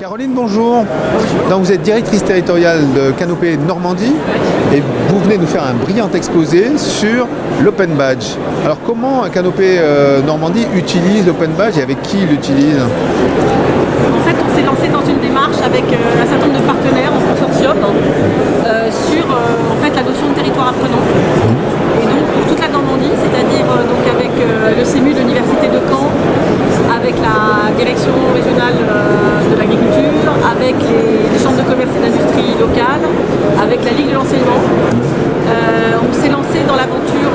Caroline, bonjour. Donc, vous êtes directrice territoriale de Canopée Normandie et vous venez nous faire un brillant exposé sur l'Open Badge. Alors comment Canopée Normandie utilise l'Open Badge et avec qui il l'utilise? En fait, on s'est lancé dans une démarche avec un certain nombre de partenaires en consortium sur en fait, la notion de territoire apprenant. Et donc pour toute la Normandie, c'est-à-dire donc avec le CEMU de l'Université de Caen, avec la direction régionale de l'agriculture, avec les chambres de commerce et d'industrie locales, avec la Ligue de l'enseignement. On s'est lancé dans l'aventure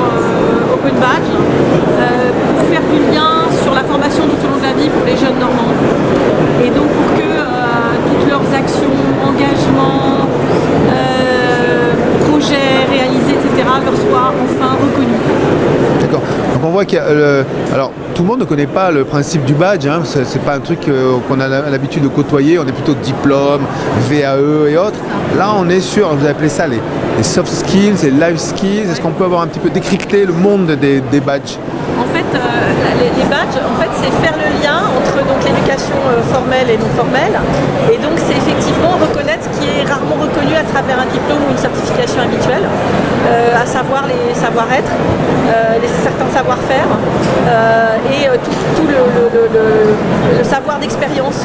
Open Badge pour faire du lien sur la formation tout au long de la vie pour les jeunes normands. Et donc pour que toutes leurs actions, engagements, projets réalisés, etc. leur soient enfin reconnus. D'accord. Donc on voit qu'il y a alors tout le monde ne connaît pas le principe du badge, hein. C'est pas un truc qu'on a l'habitude de côtoyer, on est plutôt diplôme, VAE et autres. Là on est sur, vous appelez ça les soft skills, les life skills. Est-ce qu'on peut avoir un petit peu décrypté le monde des badges? En fait, les badges, en fait, c'est faire le lien entre donc l'éducation formelle et non formelle. Et donc, c'est effectivement reconnaître ce qui est rarement reconnu à travers un diplôme ou une certification habituelle, à savoir les savoir-être, certains savoir-faire et tout le savoir d'expérience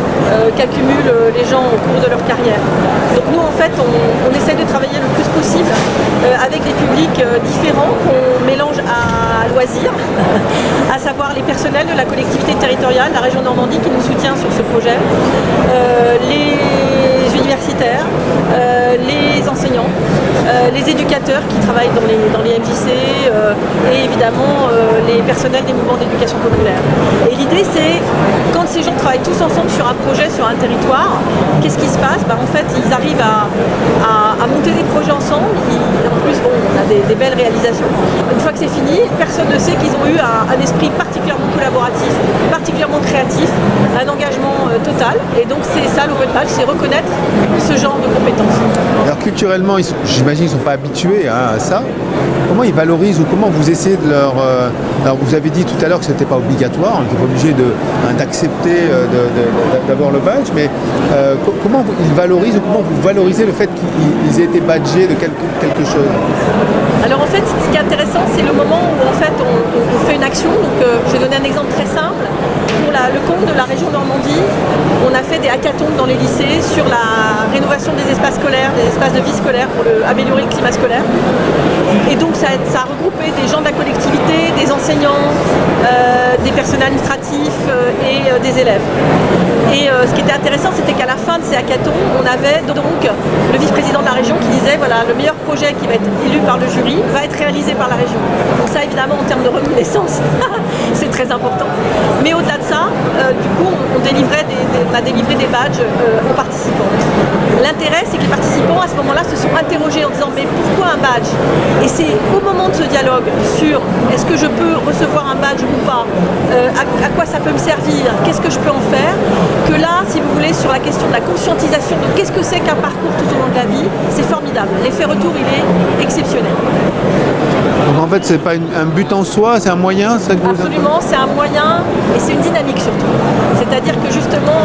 qu'accumulent les gens au cours de leur carrière. Donc nous, en fait, on essaie de travailler le plus possible avec des publics différents qu'on mélange à loisir, à savoir les personnels de la collectivité territoriale, la région Normandie qui nous soutient sur ce projet, les universitaires, les enseignants, les éducateurs qui travaillent dans les MJC et évidemment les personnels des mouvements d'éducation populaire. Et l'idée c'est, quand ces gens travaillent tous ensemble sur un projet, sur un territoire, qu'est-ce qui se passe? En fait, ils arrivent à monter des projets ensemble. En plus, on a des belles réalisations. Une fois que c'est fini, personne ne sait qu'ils ont eu un esprit particulièrement collaboratif, particulièrement créatif, un engagement total. Et donc c'est ça l'Open Badge, c'est reconnaître ce genre de compétences. Alors culturellement, j'imagine qu'ils ne sont pas habitués à ça. Comment ils valorisent ou comment vous essayez de leur... alors vous avez dit tout à l'heure que ce n'était pas obligatoire, on n'était pas obligé d'accepter d'avoir le badge, mais comment ils valorisent ou comment vous valorisez le fait qu'ils aient été badgés de quelque chose? Alors en fait, ce qui est intéressant, c'est le moment où en fait on fait une action. Donc je vais donner un exemple très simple. Pour le compte de la région Normandie, on a fait des hackathons dans les lycées sur la rénovation des espaces scolaires, des espaces de vie scolaire pour améliorer le climat scolaire. Et donc ça a regroupé des gens de la collectivité, des enseignants, des personnels administratifs et des élèves. Et ce qui était intéressant, c'était qu'à la fin de ces hackathons, on avait donc le vice-président de la région qui disait voilà, le meilleur projet qui va être élu par le jury va être réalisé par la région. Donc ça, évidemment, en termes de reconnaissance, c'est très important. Mais au-delà de ça, du coup, on a délivré des badges aux participants. L'intérêt, c'est que les participants, à ce moment-là, se sont interrogés en disant mais pourquoi un badge? Et c'est au moment de ce dialogue sur est-ce que je peux recevoir un badge ou pas, à quoi ça peut me servir, qu'est-ce que je peux en faire, que là, si vous voulez, sur la question de la conscientisation de qu'est-ce que c'est qu'un parcours tout au long de la vie, c'est formidable. L'effet retour, il est exceptionnel. Donc en fait, c'est pas un but en soi, c'est un moyen, ça que vous... Absolument, c'est un moyen et c'est une dynamique surtout. C'est-à-dire que justement,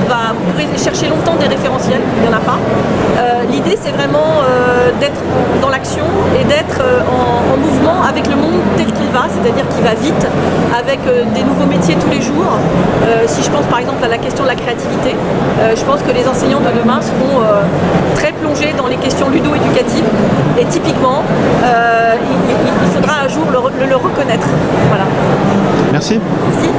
vous pourrez chercher longtemps des référentiels, il n'y en a pas. L'idée, c'est vraiment d'être dans l'action et d'être en mouvement avec le monde tel qu'il va, c'est-à-dire qu'il va vite, avec des nouveaux métiers tous les jours. Si je pense par exemple à la question de la créativité, je pense que les enseignants de demain seront très plongés dans les questions ludo-éducatives et typiquement, il faudra un jour le reconnaître. Voilà. Merci. Merci.